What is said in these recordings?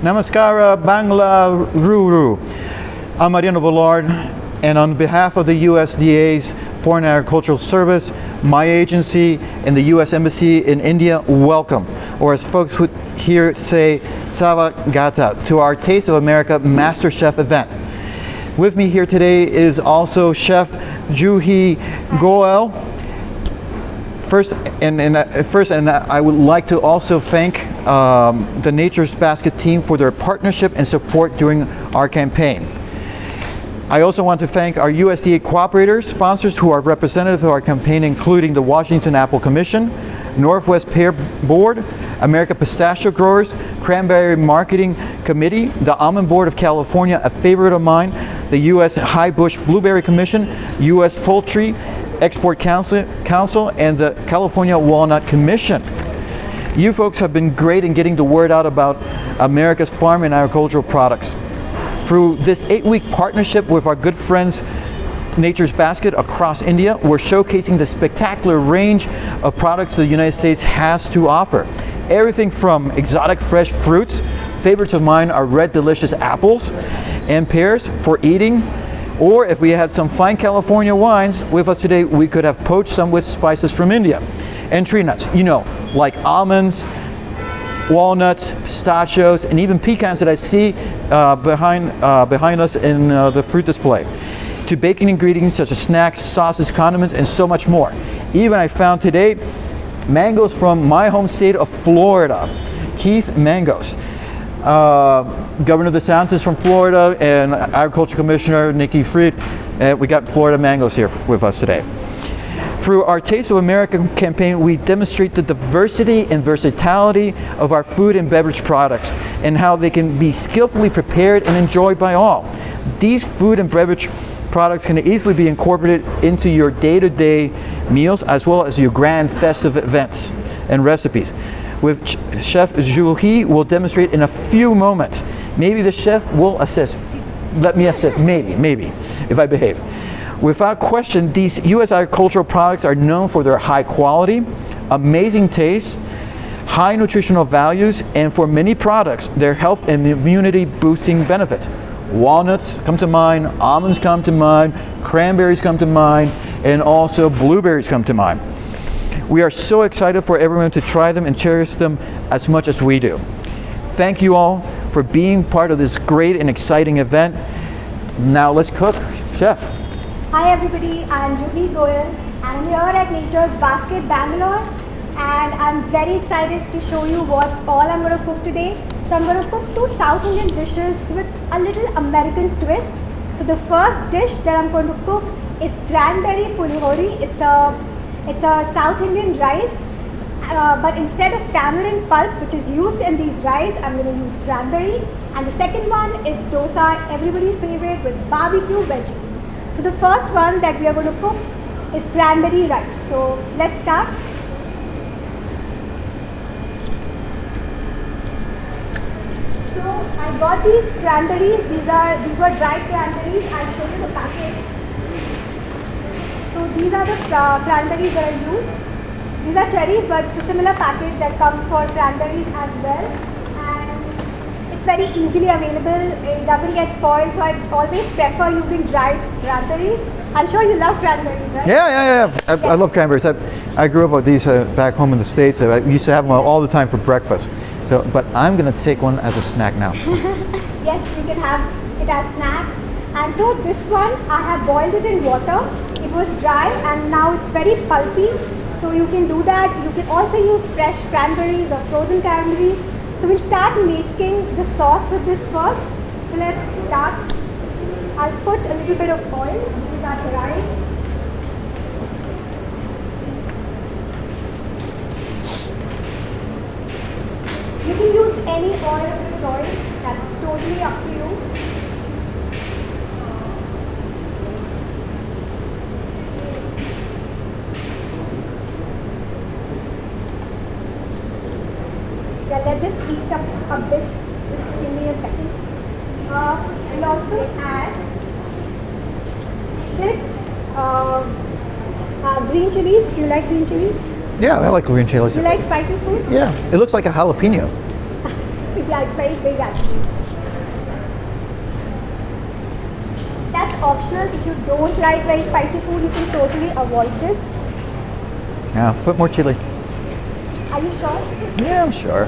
Namaskara Bangla Ruru. I'm Mariano Ballard, and on behalf of the USDA's Foreign Agricultural Service, my agency, and the U.S. Embassy in India, welcome, or as folks would here say, Savagata, to our Taste of America Master Chef event. With me here today is also Chef Juhi Goel. First, I would like to also thank the Nature's Basket team for their partnership and support during our campaign. I also want to thank our USDA Cooperators sponsors who are representative of our campaign, including the Washington Apple Commission, Northwest Pear Board, American Pistachio Growers, Cranberry Marketing Committee, the Almond Board of California, a favorite of mine, the U.S. High Bush Blueberry Commission, U.S. Poultry Export Council, and the California Walnut Commission. You folks have been great in getting the word out about America's farm and agricultural products. Through this 8-week partnership with our good friends Nature's Basket across India, we're showcasing the spectacular range of products the United States has to offer. Everything from exotic fresh fruits, favorites of mine are red delicious apples and pears for eating, or if we had some fine California wines with us today, we could have poached some with spices from India. And tree nuts, you know, like almonds, walnuts, pistachios, and even pecans that I see behind us in the fruit display, to baking ingredients such as snacks, sauces, condiments, and so much more. Even I found today mangoes from my home state of Florida, Keith mangoes. Governor DeSantis from Florida and Agriculture Commissioner Nikki Fried, we got Florida mangoes here with us today. Through our Taste of America campaign, we demonstrate the diversity and versatility of our food and beverage products and how they can be skillfully prepared and enjoyed by all. These food and beverage products can easily be incorporated into your day-to-day meals as well as your grand festive events and recipes. With Chef Juhi will demonstrate in a few moments. Maybe the chef will assist. Let me assist, maybe, if I behave. Without question, these U.S. agricultural products are known for their high quality, amazing taste, high nutritional values, and for many products, their health and immunity boosting benefits. Walnuts come to mind, almonds come to mind, cranberries come to mind, and also blueberries come to mind. We are so excited for everyone to try them and cherish them as much as we do. Thank you all for being part of this great and exciting event. Now let's cook. Chef. Hi everybody, I'm Juhi Goel and I'm here at Nature's Basket, Bangalore, and I'm very excited to show you what all I'm going to cook today. So I'm going to cook 2 South Indian dishes with a little American twist. So the first dish that I'm going to cook is Cranberry Pulihori. It's a South Indian rice, but instead of tamarind pulp, which is used in these rice, I'm going to use cranberry. And the second one is Dosa, everybody's favorite, with barbecue veggies. So the first one that we are going to cook is cranberry rice. So let's start. So I got these cranberries. These were dried cranberries. I'll show you the package. So these are the cranberries that I used. These are cherries, but it's a similar package that comes for cranberries as well. It's very easily available, it doesn't get spoiled, so I always prefer using dried cranberries. I'm sure you love cranberries, right? Yeah. I love cranberries. I grew up with these back home in the States. I used to have them all the time for breakfast. So, but I'm going to take one as a snack now. Yes, you can have it as snack. And so this one, I have boiled it in water. It was dry and now it's very pulpy. So you can do that. You can also use fresh cranberries or frozen cranberries. So we'll start making the sauce with this first. So let's start. I'll put a little bit of oil. This is our rice. You can use any oil of your choice. That's totally up to you. Yeah, let this heat up a bit. Just give me a second. We'll also add green chilies. Do you like green chilies? Yeah, I like green chilies. Do you like spicy food? Yeah, it looks like a jalapeno. Yeah, it's very big actually. That's optional. If you don't like very spicy food, you can totally avoid this. Yeah, put more chili. Are you sure? Yeah, I'm sure.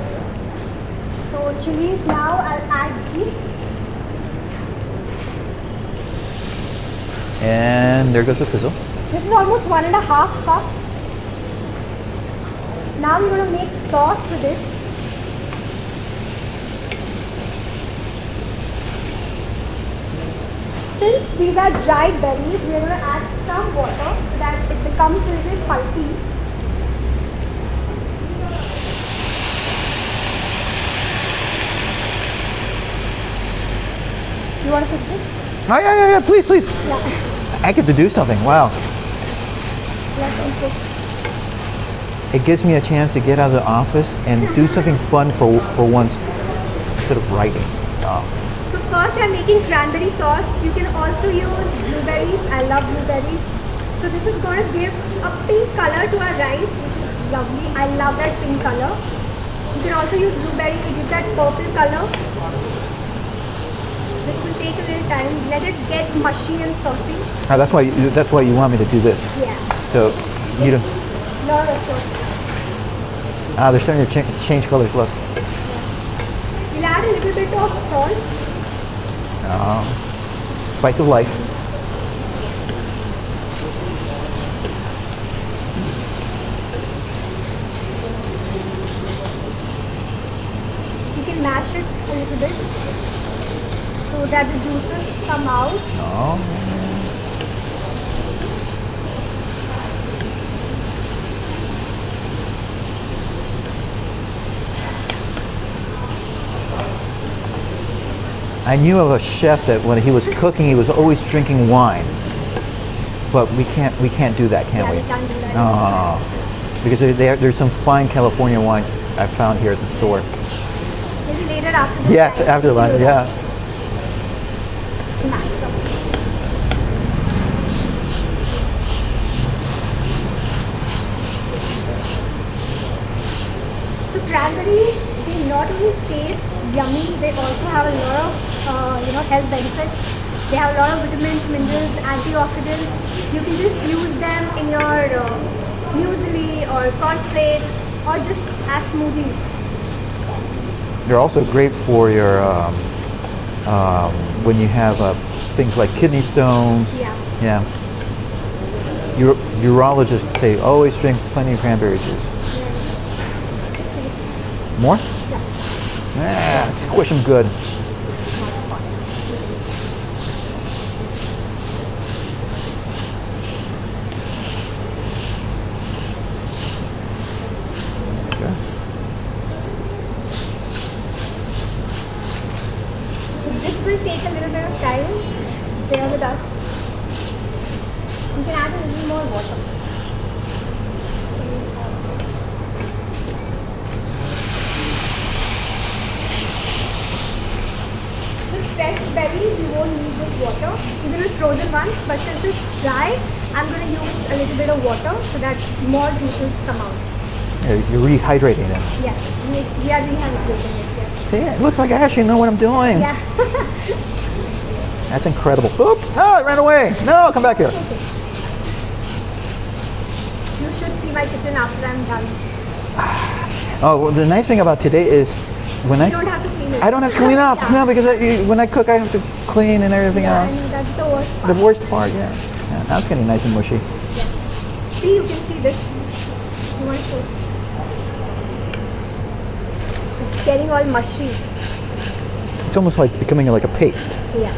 So chilies now, I'll add these. And there goes the sizzle. This is almost 1.5 cups. Now we're going to make sauce with it. Since these are dried berries, we're going to add some water so that it becomes a little pulpy. You want to put this? Oh, yeah, please, please. Yeah. I get to do something, wow. Let's input. It gives me a chance to get out of the office and do something fun for once instead of writing. Oh. So first I'm making cranberry sauce. You can also use blueberries. I love blueberries. So this is going to give a pink color to our rice, which is lovely. I love that pink color. You can also use blueberry to give that purple color. This will take a little time. Let it get mushy and saucy. Oh, that's why you want me to do this. Yeah. So you don't. No, that's all. Ah, they're starting to change colors. Look. We'll add a little bit of salt. Oh. Spice of life. You can mash it a little bit so that the juices come out. Oh. I knew of a chef that when he was cooking, he was always drinking wine. But we can't do that, can Yeah, we? we can't do that. Oh, because there's some fine California wines I found here at the store. Maybe later after the Yes, after lunch, yeah. So cranberries, they not only taste yummy, they also have a lot of health benefits. They have a lot of vitamins, minerals, antioxidants. You can just use them in your muesli or cornflakes or just as smoothies. They're also great for your when you have things like kidney stones. Yeah. Yeah. Urologists say always drink plenty of cranberry juice. More? Yeah. Squish them good. Okay. This will take a little bit of time. Bear with us. You can add a little more water. Fresh berries, you won't need this water, even with frozen ones, but since it's dry, I'm going to use a little bit of water so that more juices come out. Yeah, you're rehydrating them. Yes, we are rehydrating it, yes. See, it looks like I actually know what I'm doing. Yeah. That's incredible. Oops! Oh, it ran away. No, come back here. Okay. You should see my kitchen after I'm done. Oh, well, the nice thing about today is when You don't have to clean it. I don't have to clean up. Yeah. No, because when I cook, I have to clean and everything Yeah, I else. know, that's the worst part. The worst part, yeah. Yeah, now it's getting nice and mushy. See, you can see this. You want to show? It's getting all mushy. It's almost like becoming like a paste. Yeah.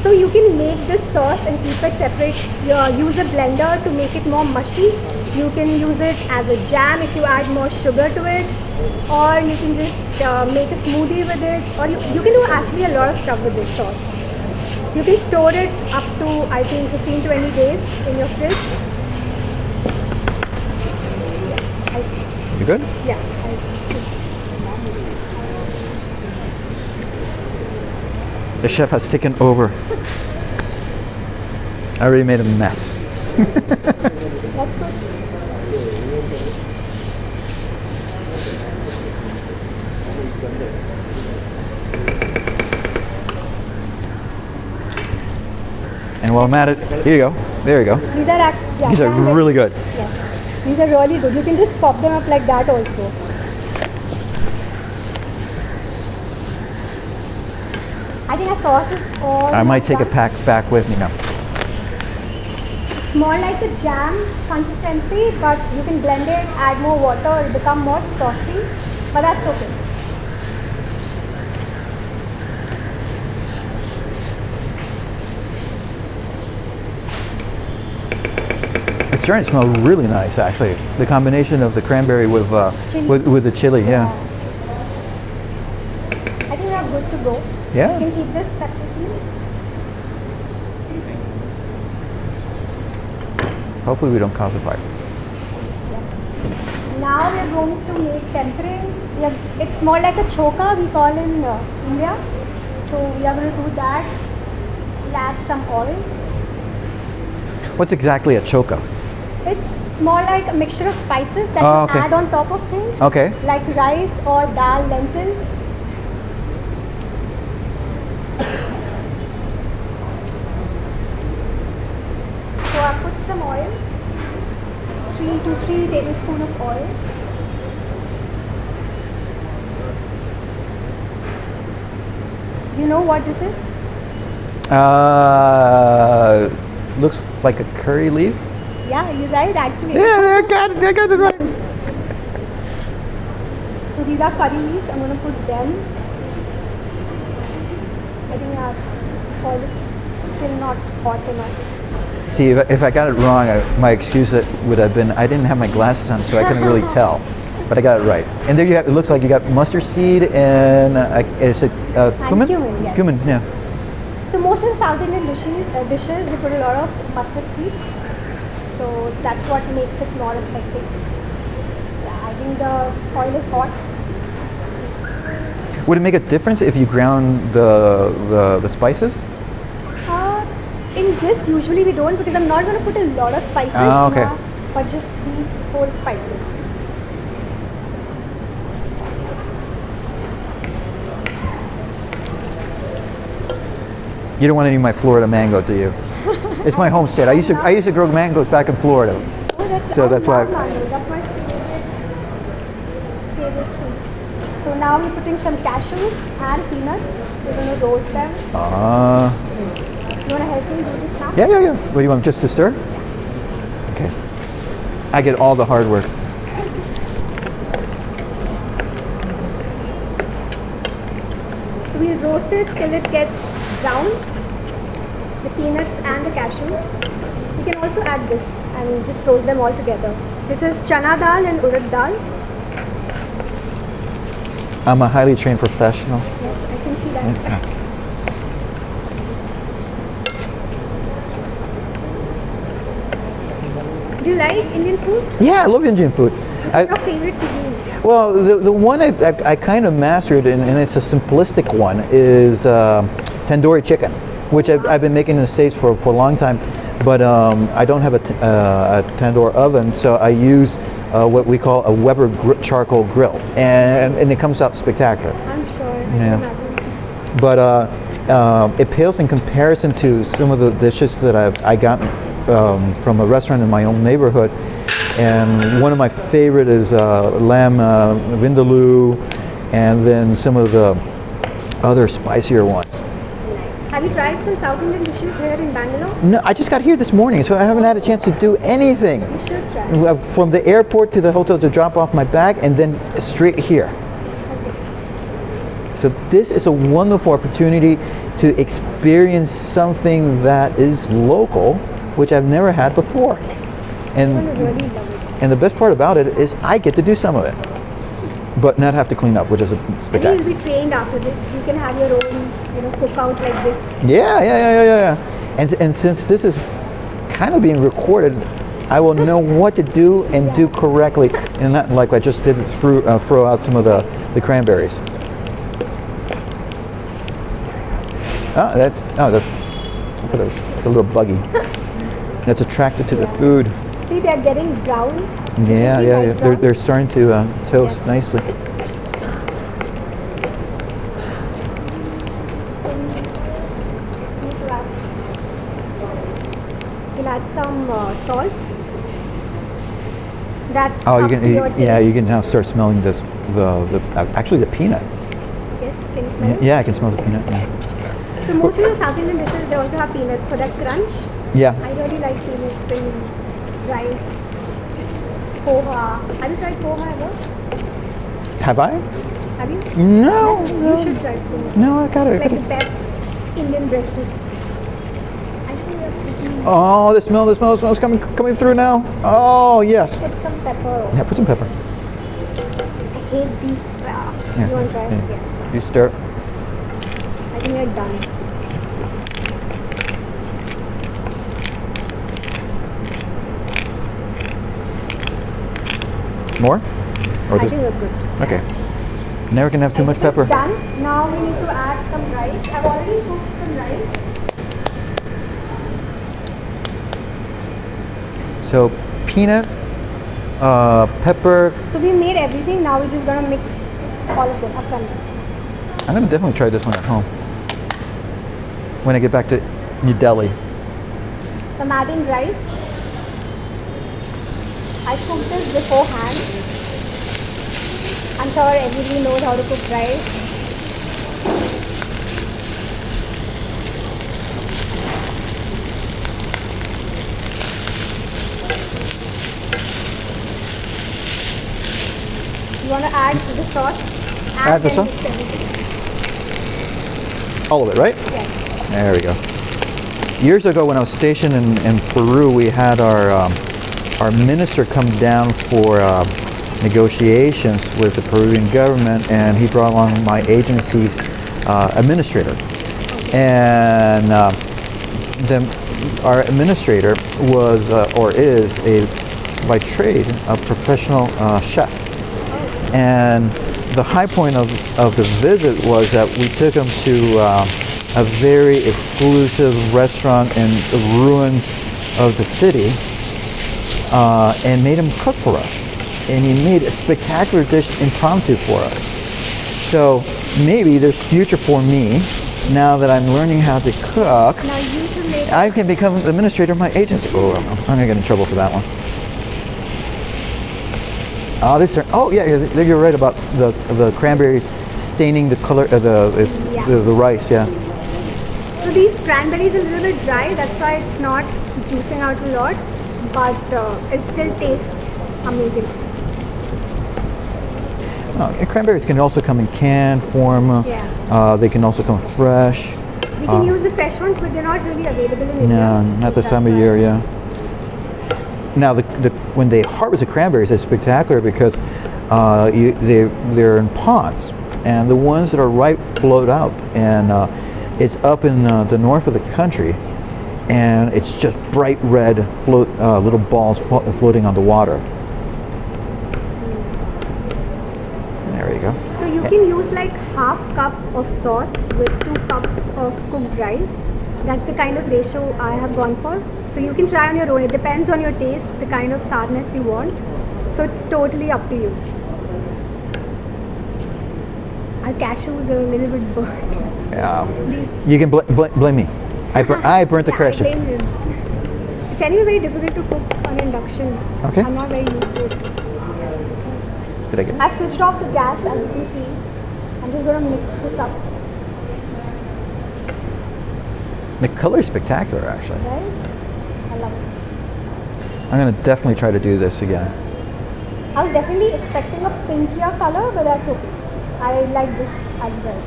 So you can make this sauce and keep it separate. Use a blender to make it more mushy. You can use it as a jam if you add more sugar to it. Or you can just make a smoothie with it. Or you can do actually a lot of stuff with this sauce. You can store it up to, I think, 15-20 days in your fridge. You good? Yeah. The chef has taken over. I already made a mess. That's good. while I'm at it, here you go. There you go. These are yeah, These are really good. Yes, these are really good. You can just pop them up like that also. I think our sauce is all. I might take a done. pack back with me now. More like a jam consistency, but you can blend it, add more water, it'll become more saucy, but that's okay. It's starting to smell really nice, actually. The combination of the cranberry with the chili, yeah. I think we are good to go. Yeah. You can eat this separately. Hopefully we don't cause a fire. Yes. Now we are going to make tempering. It's more like a choka we call in India. So we are going to do that. We'll add some oil. What's exactly a choka? It's more like a mixture of spices that Oh, you okay. add on top of things. Okay. Like rice or dal, lentils. So I put some oil. 3 to 3 tablespoons of oil. Do you know what this is? Looks like a curry leaf. Yeah, you're right actually. Yeah, I got it right. So these are curry leaves. I'm going to put them. I think our oil is still not hot enough. See, if I got it wrong, my excuse would have been I didn't have my glasses on, so I couldn't really tell. But I got it right. And there you have. It looks like you got mustard seed and is it cumin? Cumin, yes. Cumin, yeah. So most of the South Indian dishes they put a lot of mustard seeds. So that's what makes it more effective. Yeah, I think the oil is hot. Would it make a difference if you ground the spices? In this usually we don't because I'm not going to put a lot of spices. Ah, okay. But just these whole spices. You don't want any of my Florida mango, do you? It's my home state. I used to grow mangoes back in Florida. Oh, that's why. mango. That's my favorite thing. So now we're putting some cashews and peanuts. We're going to roast them. You want to help me do this now? Yeah. What do you want, just to stir? Okay. I get all the hard work. So we roast it till it gets brown. The peanuts and the cashew. You can also add this and just roast them all together. This is chana dal and urad dal. I'm a highly trained professional. Yes, I can see that. Yeah. Do you like Indian food? Yeah, I love Indian food. What's your favorite cuisine? Well, the one I kind of mastered, and it's a simplistic one, is Tandoori Chicken, which I've been making in the States for a long time, but I don't have a tandoor oven, so I use what we call a Weber charcoal grill, and it comes out spectacular. I'm sure. Yeah. But it pales in comparison to some of the dishes that I got from a restaurant in my own neighborhood. And one of my favorite is lamb vindaloo, and then some of the other spicier ones. Have you tried some South Indian dishes here in Bangalore? No, I just got here this morning, so I haven't had a chance to do anything. You should try. From the airport to the hotel to drop off my bag, and then straight here. So this is a wonderful opportunity to experience something that is local, which I've never had before. I'm going to really love it. And the best part about it is I get to do some of it, but not have to clean up, which is a And spectacular. you'll be trained after this. You can have your own, cookout like this. Yeah. And since this is kind of being recorded, I will know what to do and do correctly, and not like I just did throw out some of the cranberries. That's a little buggy. That's attracted to the food. See, they're getting brown. Yeah. light brown. They're starting to toast Yes. nicely. You can add some salt. That's Oh, up to your yeah, taste. you can now start smelling this, actually the peanut. Yes, can you smell it? Yeah, I can smell the peanut. Yeah. So most of the South Indian dishes, they also have peanuts for that crunch. Yeah. I really like peanuts in rice, poha. Have you tried poha ever? Have I? Have you? No. You should try poha. No, I got It's it. like the best Indian breakfast. I think it's Oh, the smell's coming through now. Oh, yes. put some pepper. Yeah, put some pepper. I hate these. Yeah. You want to try? Yeah. Yes. You stir. I think we're done. More? Or I this? think we're good. Okay. Never can have too much I think pepper. it's done. Now we need to add some rice. I've already cooked some rice. So peanut, pepper. So we made everything. Now we're just gonna mix all of them, assemble. I'm gonna definitely try this one at home when I get back to New Delhi. So I'm adding rice. I cooked this beforehand. I'm sure everybody knows how to cook rice. You want to add the sauce? Add the then sauce? mix everything. All of it, right? Yes. There we go. Years ago, when I was stationed in Peru, we had our minister come down for negotiations with the Peruvian government, and he brought along my agency's administrator. And then our administrator was or is by trade a professional chef. And the high point of the visit was that we took him to a very exclusive restaurant in the ruins of the city and made him cook for us. And he made a spectacular dish impromptu for us. So maybe there's future for me now that I'm learning how to cook. Now you should make I can become the administrator of my agency. Oh, I'm gonna get in trouble for that one. Oh, this turn. Oh, yeah, you're right about the cranberry staining the color of the rice. Yeah. So these cranberries are a little bit dry, that's why it's not juicing out a lot, but it still tastes amazing. Cranberries can also come in canned form. Yeah. They can also come fresh. We can use the fresh ones, but they're not really available in India. No, not this time of year. Yeah. Now, when they harvest the cranberries, it's spectacular because they're in ponds, and the ones that are ripe float out, and it's up in the north of the country, and it's just bright red little balls floating on the water. There you go. So you can use like half cup of sauce with 2 cups of cooked rice. That's the kind of ratio I have gone for. So you can try on your own. It depends on your taste, the kind of sourness you want. So it's totally up to you. Our cashews are a little bit burnt. Yeah. You can blame me. I burnt the Yeah, I cashew. blame you. It's anyway very difficult to cook on induction. Okay. I'm not very used to it. Did I get it? I've switched off the gas, as you can see. I'm just going to mix this up. The color is spectacular, actually. Right? I love it. I'm gonna definitely try to do this again. I was definitely expecting a pinkier color, but that's okay. I like this as well.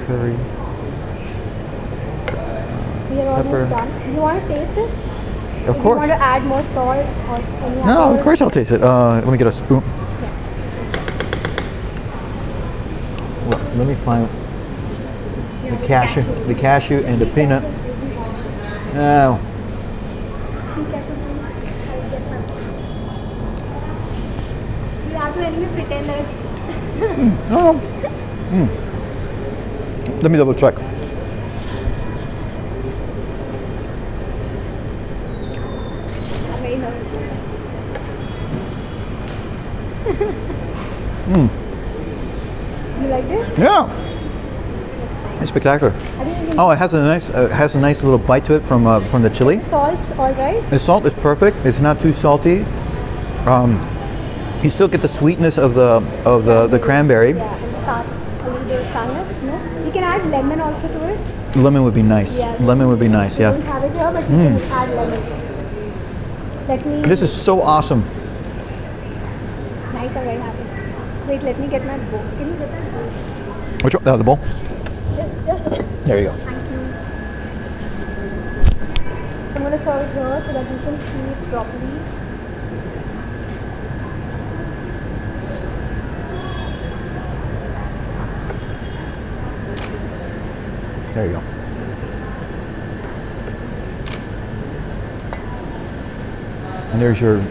Curry. We are Pepper. almost done. You want to taste this? Of If course. you want to add more salt or any No, other. of course I'll taste it. Let me get a spoon. Yes. Well, let me find the cashew and the peanut. No. You have to anyway pretend that it's No. Let me double check. very nice. You like liked it? Yeah. It's spectacular. I think you can Oh, it has a nice little bite to it from the chili. salt, all right? The salt is perfect. It's not too salty. You still get the sweetness of the cranberry. Yeah, and a little bit of sourness, no? You can add lemon also to it. Lemon would be nice. Yeah. Lemon would be nice. We Yeah. don't have it here, but you can add lemon. Let me. This is so awesome. Nice, I'm very happy. Wait, let me get my bowl. Can you get that bowl? Which one? The bowl? Just There you go. thank you. I'm going to serve it here so that you can see it properly. There you go. And there's your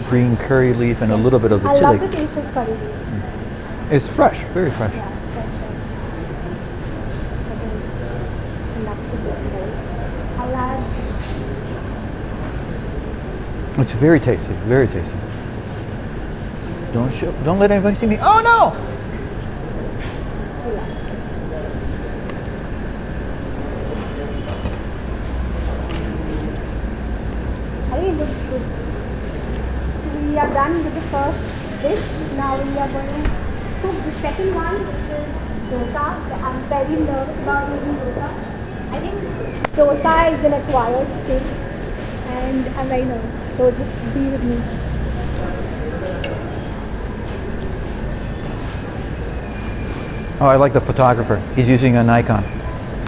green curry leaf and a little bit of the I chili. love the taste of curry leaves. It's fresh, very fresh. Yeah, it's very fresh. I think it's enough for this bowl. I'll add. It's very tasty, very tasty. Don't let anybody see me. Oh no! I think it looks good. So we are done with the first dish. Now we are going to cook the second one, which is dosa. I'm very nervous about making dosa. I think dosa is an acquired skill and I'm very nervous. So just be with me. Oh, I like the photographer. He's using a Nikon.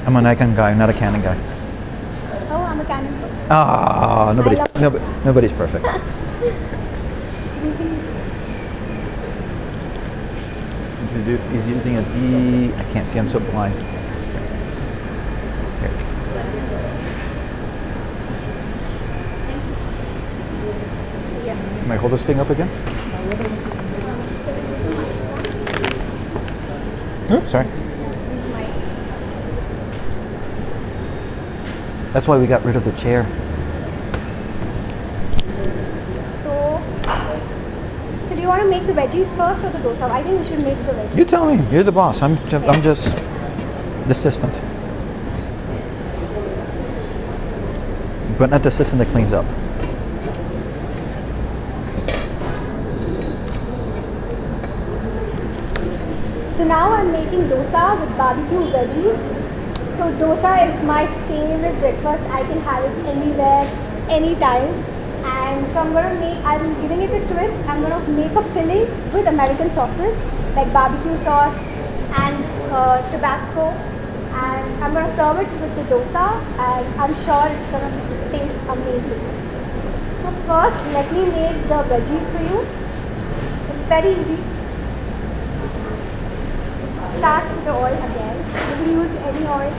I'm a Nikon guy, not a Canon guy. Oh, I'm a Canon person. Ah, nobody's perfect. He's using a D. I can't see. I'm so blind. Here. Yes. Can I hold this thing up again? Oops, sorry. That's why we got rid of the chair. So do you want to make the veggies first or the dosa? I think we should make the veggies. You tell me. You're the boss. I'm just the assistant. But not the assistant that cleans up. So now I'm making dosa with barbecue veggies. So dosa is my favorite breakfast. I can have it anywhere, anytime. And so I'm giving it a twist. I'm going to make a filling with American sauces like barbecue sauce and Tabasco. And I'm going to serve it with the dosa and I'm sure it's going to taste amazing. So first, let me make the veggies for you. It's very easy. Start with the oil again. You can use any oil.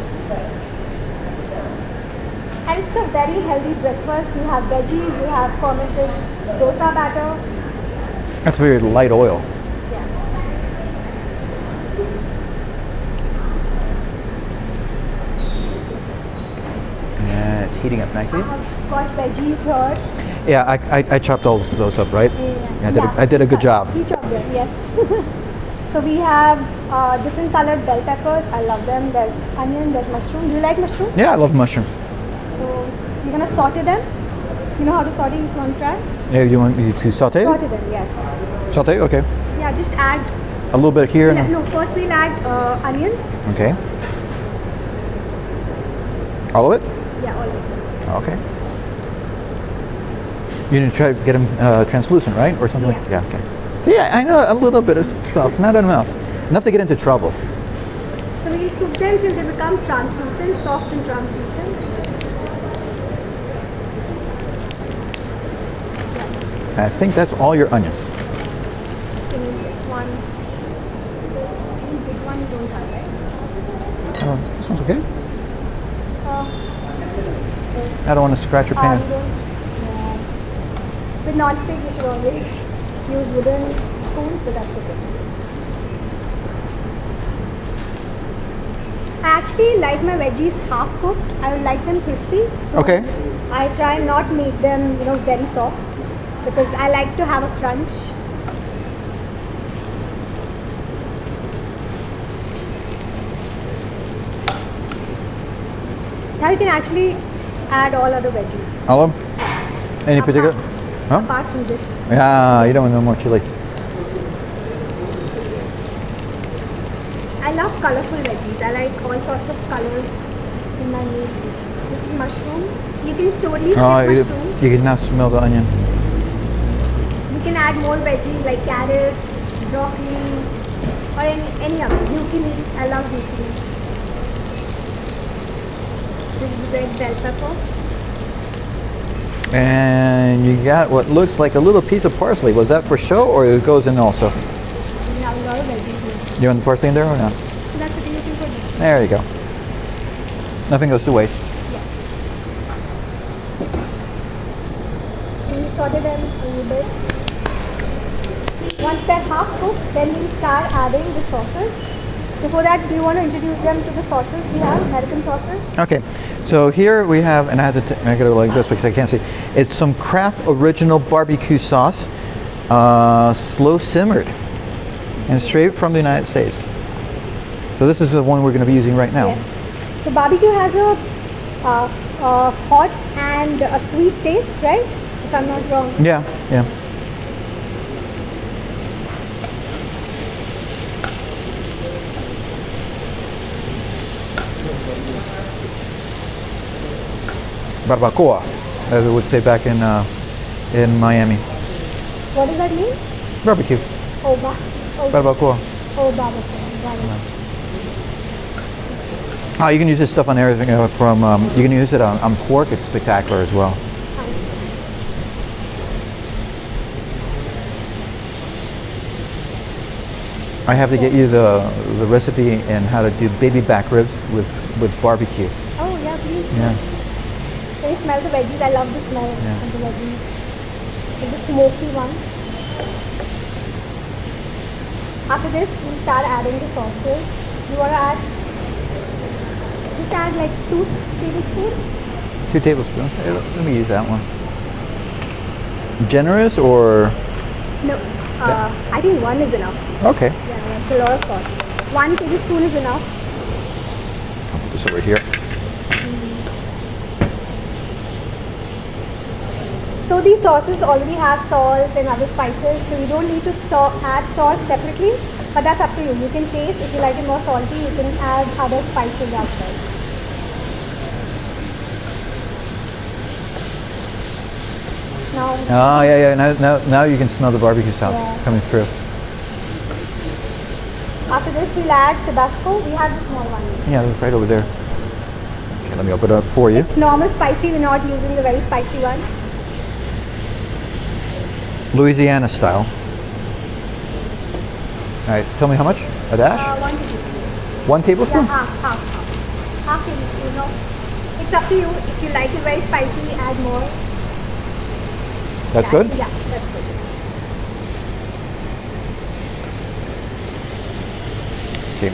And it's a very healthy breakfast. You have veggies, you have fermented dosa batter. That's very light oil. Yeah. Yeah, it's heating up nicely. I have got veggies here. Yeah, I chopped all those up, right? Yeah. I did a good job. You chopped them, yes. So we have different colored bell peppers. I love them. There's onion, there's mushroom. Do you like mushroom? Yeah, I love mushrooms. So you're gonna saute them. You know how to saute? You want to try? Yeah, you want me to saute? Saute them, yes. Saute, okay. Yeah, just add. A little bit here. And No, first we'll add onions. okay. All of it? Yeah, all of it. Okay. You're gonna try to get them translucent, right, or something? Yeah. Yeah. Okay. See, I know a little bit of stuff, not enough. Enough to get into trouble. So we'll cook them till they become translucent, soft and translucent. I think that's all your onions. Can you pick one? Any big one you don't have, right? Oh, this one's okay. Uh, I don't want to scratch your you pan. don't? Yeah. With non-stick, you should always use wooden spoons, so that's okay. I actually like my veggies half cooked. I would like them crispy. So Okay. I try not make them, very soft because I like to have a crunch. Now you can actually add all other veggies. All of them? Any particular? Huh? Apart from this. Yeah, you don't want no more chili. I love colorful veggies. I like all sorts of colors in my meal. This is mushroom. You can totally skip mushrooms. You can now smell the onion. You can add more veggies like carrots, broccoli, or any other. Zucchini. I love zucchini. This is red bell pepper. And you got what looks like a little piece of parsley. Was that for show or it goes in also? We have a lot of veggies here. You want the parsley in there or not? So that's what you're looking for. There you go. Nothing goes to waste. Yes. So we saute them a little bit. Once they're half cooked, then we start adding the sauces. Before that, do you want to introduce them to the sauces we have, American sauces? Okay, so here we have, and I had to make it like this because I can't see. It's some Kraft original barbecue sauce, slow simmered, and straight from the United States. So this is the one we're going to be using right now. Yes. So barbecue has a hot and a sweet taste, right? If I'm not wrong. Yeah, yeah. Barbacoa, as we would say back in Miami. What does that mean? Barbecue. Oh, Barbacoa. oh, barbecue. Right. Oh, you can use this stuff on everything you can use it on pork. It's spectacular as well. I have to get you the recipe and how to do baby back ribs with barbecue. Oh, yeah, please. Yeah. Can you smell the veggies? I love the smell of the veggies. It's the smoky one. After this, we start adding the sauces. You want to add, just add like 2 tablespoons. 2 tablespoons. Hey, let me use that one. Generous or? No, I think 1 is enough. Okay. Yeah, it's a lot of sauce. 1 tablespoon is enough. I'll put this over here. So these sauces already have salt and other spices, so you don't need to add salt separately, but that's up to you. You can taste, if you like it more salty, you can add other spices as well. Now, Oh yeah. Now you can smell the barbecue sauce coming through. after this, we'll add Tabasco. We have the small one. Yeah, that's right over there. Okay, let me open it up for you. It's normal spicy, we're not using the very spicy one. Louisiana style. All right, tell me how much? A dash? 1 tablespoon. 1 tablespoon? Yeah, half tablespoon. No, it's up to you. If you like it very spicy, add more. That's good? Yeah, that's good. Okay,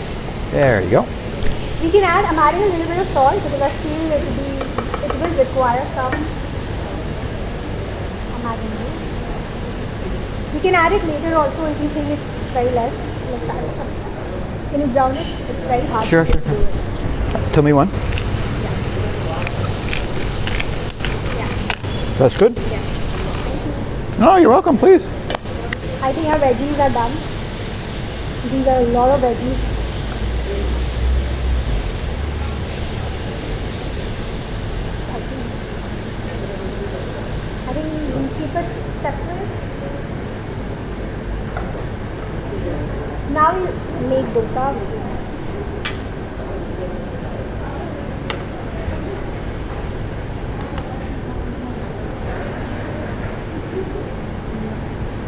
there you go. We can add, I'm adding a little bit of salt because I feel it will require some. I'm adding this. You can add it later also if you think it's very less. Let's add some. Can you brown it? It's very hard. Sure. Tell me one. Yeah. That's good? Yeah. No, you're welcome, please. I think our veggies are done. These are a lot of veggies. I think we keep it separate. Now we make dosa, which is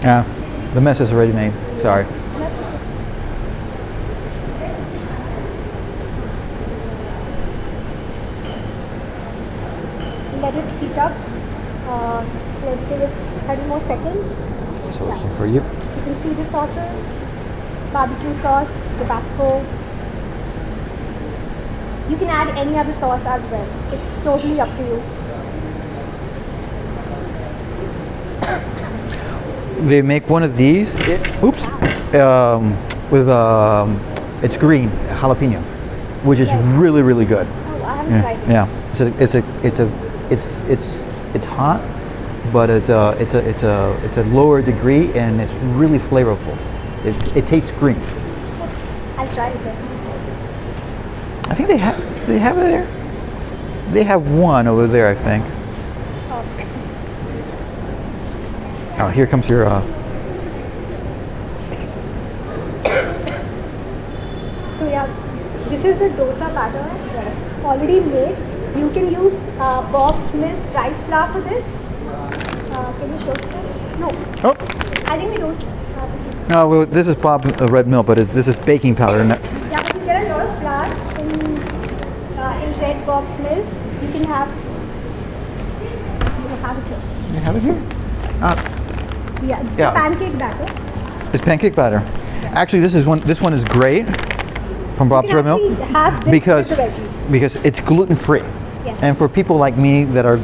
Yeah, the mess is already made. Sorry. let it heat up. Let's give it 30 more seconds. Just over here for you. You can see the sauces, barbecue sauce, Tabasco. You can add any other sauce as well. It's totally up to you. They make one of these. With it's green jalapeno, which is really good. Oh, I haven't tried it. Yeah, It's hot, but it's a lower degree, and it's really flavorful. It tastes green. I'll try it then. I think they have it there. They have one over there, I think. Okay. Oh, here comes your. So yeah, this is the dosa batter already made. You can use Bob's Mills rice flour for this. Can you show it? No, Oh. I think we don't. No, well, this is Bob Red Mill, but this is baking powder. Yeah, but you get a lot of flour in red Bob's Mills. You can have. You have it here. You have it here. Yeah, it's Yeah. pancake batter. It's pancake batter. Actually, this one is great from Bob's You Red can Mill actually have this because with the veggies. because it's gluten free. Yes. And for people like me that are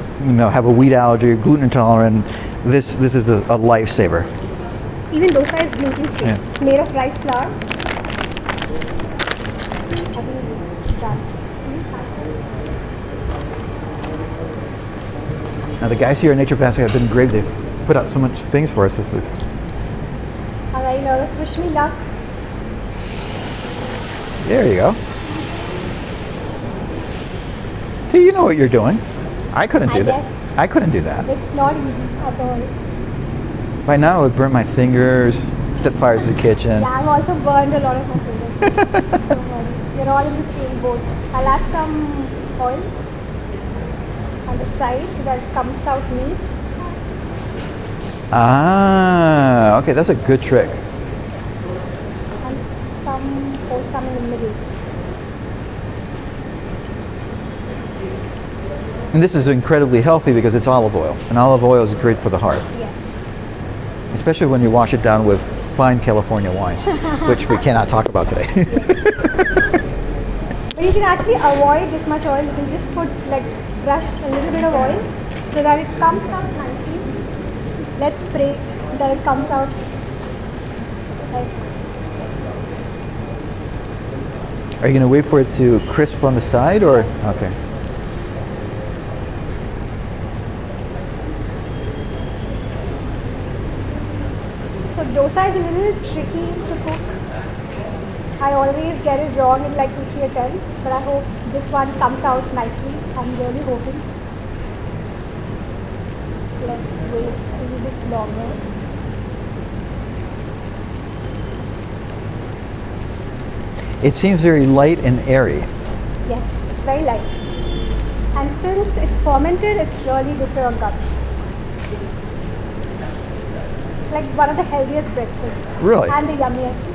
have a wheat allergy or gluten intolerant, this is a lifesaver. Even dosa is gluten free. Yeah. It's made of rice flour. I think it's done. Now the guys here at Nature Basket have been great. They put out so much things for us with this. I'm very nervous. Wish me luck. There you go. So you know what you're doing. I couldn't do I that. guess. I couldn't do that. It's not easy at all. By now, it would burn my fingers, set fire to the kitchen. Yeah, I've also burned a lot of my fingers. Don't worry. We're all in the same boat. I'll add some oil on the side so that it comes out neat. Ah, okay, that's a good trick. And some in the middle. And this is incredibly healthy because it's olive oil. And olive oil is great for the heart, Yes. especially when you wash it down with fine California wine, which we cannot talk about today. But you can actually avoid this much oil. You can just put brush a little bit of oil so that it comes out nicely. Let's pray that it comes out. Are you going to wait for it to crisp on the side or? Okay. So dosa is a little tricky to cook. I always get it wrong in like 2-3 attempts, but I hope this one comes out nicely. I'm really hoping. Let's wait a little bit longer. It seems very light and airy. Yes, it's very light. And since it's fermented, it's really good for your gut. It's like one of the healthiest breakfasts. Really? And the yummiest.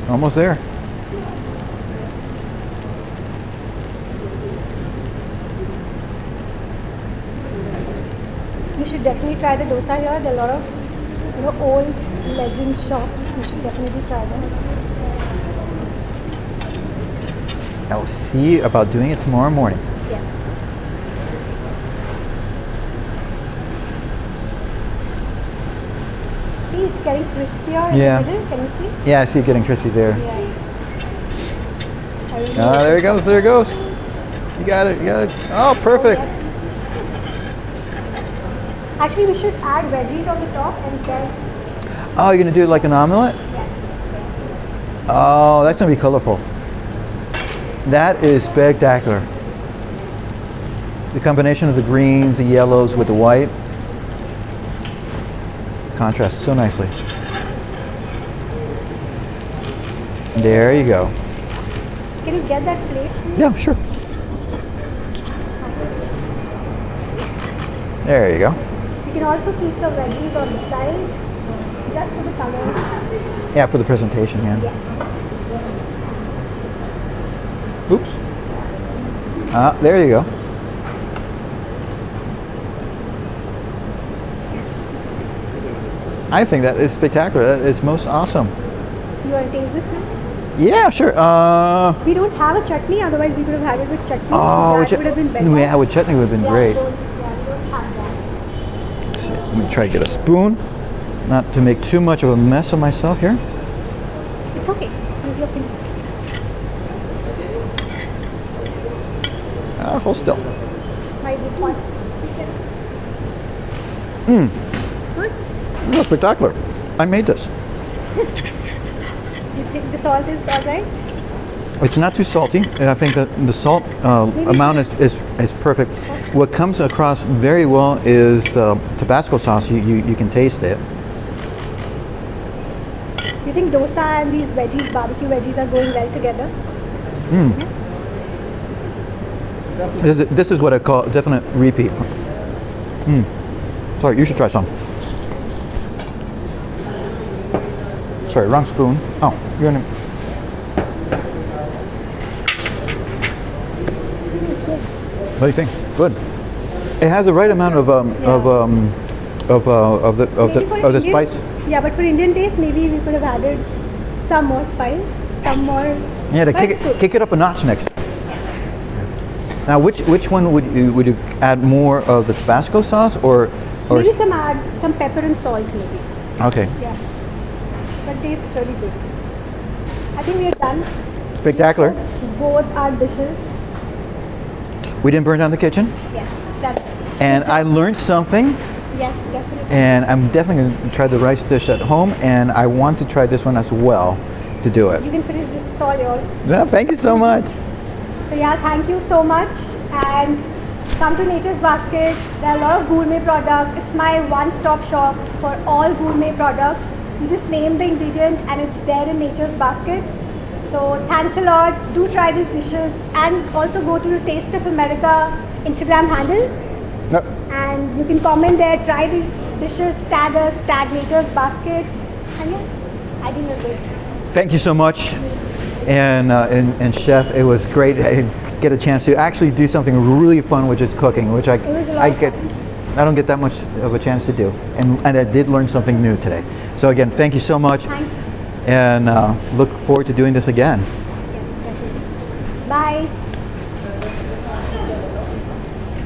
Almost there. You should definitely try the dosa here. There are a lot of old legend shops. You should definitely try them. I'll see about doing it tomorrow morning. Yeah. See, it's getting crispier in Yeah. the middle. Can you see? Yeah, I see it getting crispy there. Yeah. Ah, there it goes, there it goes. You got it, you got it. Oh, perfect. Yes. Actually, we should add veggies on the top and then Oh, you're gonna do it like an omelet? yes. Oh, that's gonna be colorful. That is spectacular. The combination of the greens, the yellows with the white contrasts so nicely. There you go. Can you get that plate? Yeah, sure. There you go. You can also keep some veggies on the side, just for the colors. Yeah, for the presentation, yeah. Yeah. Oops. Ah, there you go. I think that is spectacular. That is most awesome. You want to taste this now? Yeah, sure. We don't have a chutney, otherwise we could have had it with chutney. Oh, that would have been better. yeah, with chutney would have been Yeah, great. we don't have that. Let's see. Let me try to get a spoon, not to make too much of a mess of myself here. It's okay. Use your fingers. Hold still. Might be fun. Good. This is spectacular. I made this. Do you think the salt is alright? It's not too salty, and I think that the salt amount is perfect. What comes across very well is the Tabasco sauce. You can taste it. Do you think dosa and these veggies, barbecue veggies, are going well together? This is what I call a definite repeat. Sorry, you should try some. Sorry, wrong spoon. Oh, you're gonna. What do you think? Good. It has the right amount of the spice. Yeah, but for Indian taste, maybe we could have added some more spice, some more. Yeah, to but it's good. kick it up a notch next. Now, which one would you add more of the Tabasco sauce or Maybe add some pepper and salt maybe. Okay. Yeah. But tastes really good. I think we are done. Spectacular. We cooked both our dishes. We didn't burn down the kitchen. Yes, that's. And I learned something. Yes, definitely. And I'm definitely going to try the rice dish at home, and I want to try this one as well to do it. You can finish this. It's all yours. Yeah, thank you so much. So yeah, thank you so much. And come to Nature's Basket. There are a lot of gourmet products. It's my one-stop shop for all gourmet products. You just name the ingredient and it's there in Nature's Basket. So thanks a lot. Do try these dishes and also go to the Taste of America Instagram handle. Yep. And you can comment there, try these dishes, tag us, tag Nature's Basket. And yes, I think we're good. Thank you so much. And Chef, it was great to get a chance to actually do something really fun, which is cooking, which I don't get that much of a chance to do. And I did learn something new today. So again, thank you so much. Thank you. And look forward to doing this again. Yes, definitely. Bye.